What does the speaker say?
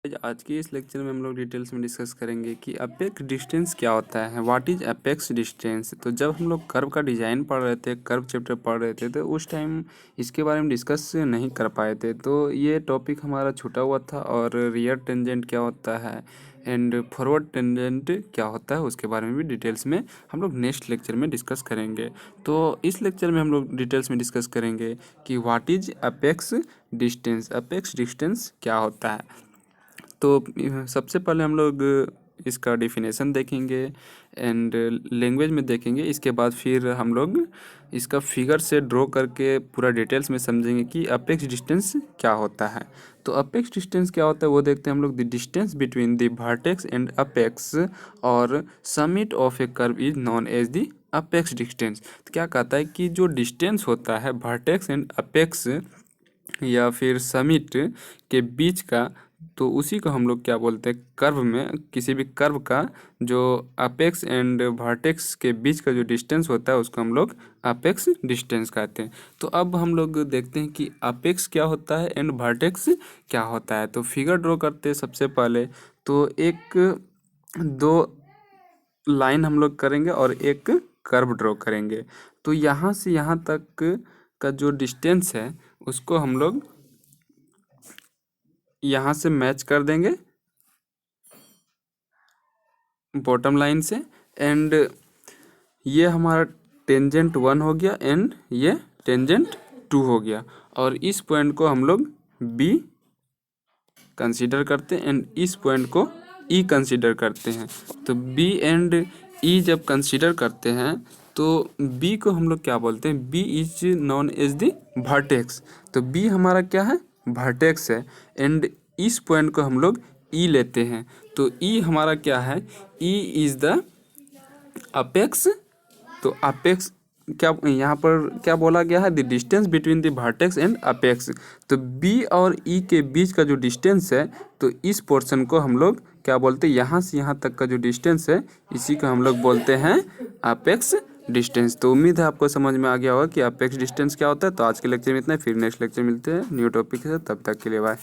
आज के इस लेक्चर में हम लोग डिटेल्स में डिस्कस करेंगे कि अपेक्स डिस्टेंस क्या होता है। What is apex distance. तो जब हम लोग कर्व का डिज़ाइन पढ़ रहे थे, कर्व चैप्टर पढ़ रहे थे, तो उस टाइम इसके बारे में डिस्कस नहीं कर पाए थे। तो ये टॉपिक हमारा छूटा हुआ था। और रियर टेंजेंट क्या होता है एंड फॉरवर्ड टेंजेंट क्या होता है उसके बारे में भी डिटेल्स में हम लोग नेक्स्ट लेक्चर में डिस्कस करेंगे। तो इस लेक्चर में हम लोग डिटेल्स में डिस्कस करेंगे कि what is apex distance. Apex distance क्या होता है। तो सबसे पहले हम लोग इसका डेफिनेशन देखेंगे एंड लैंग्वेज में देखेंगे। इसके बाद फिर हम लोग इसका फिगर से ड्रॉ करके पूरा डिटेल्स में समझेंगे कि अपेक्स डिस्टेंस क्या होता है। तो अपेक्स डिस्टेंस क्या होता है वो देखते हैं हम लोग। The distance between the vertex and apex और summit of a curve is known as the apex distance. तो क्या कहता है कि जो डिस्टेंस होता है वर्टेक्स एंड अपेक्स या फिर समिट के बीच का, तो उसी को हम लोग क्या बोलते हैं, कर्व में किसी भी कर्व का जो अपेक्स एंड वर्टेक्स के बीच का जो डिस्टेंस होता है उसको हम लोग अपेक्स डिस्टेंस कहते हैं। तो अब हम लोग देखते हैं कि अपेक्स क्या होता है एंड वर्टेक्स क्या होता है। तो फिगर ड्रॉ करते हैं सबसे पहले। तो एक दो लाइन हम लोग करेंगे और एक कर्व ड्रॉ करेंगे। तो यहाँ से यहाँ तक का जो डिस्टेंस है उसको हम लोग यहाँ से मैच कर देंगे बॉटम लाइन से। एंड ये हमारा टेंजेंट 1 हो गया एंड ये टेंजेंट 2 हो गया। और इस पॉइंट को हम लोग बी कंसीडर करते हैं एंड इस पॉइंट को ई कंसीडर करते हैं। तो बी एंड ई जब कंसीडर करते हैं तो बी को हम लोग क्या बोलते हैं, B is known as the vertex. तो बी हमारा क्या है, वर्टेक्स है। एंड इस पॉइंट को हम लोग ई लेते हैं। तो ई हमारा क्या है, ई इज द अपेक्स। तो अपेक्स क्या यहाँ पर क्या बोला गया है, the distance between the vertex and apex. तो बी और ई के बीच का जो डिस्टेंस है, तो इस पोर्शन को हम लोग क्या बोलते हैं, यहाँ से यहाँ तक का जो डिस्टेंस है इसी को हम लोग बोलते हैं अपेक्स डिस्टेंस। तो उम्मीद है आपको समझ में आ गया होगा कि अपेक्स डिस्टेंस क्या होता है। तो आज के लेक्चर में इतना है, फिर नेक्स्ट लेक्चर मिलते हैं न्यू टॉपिक के साथ। तब तक के लिए बाय।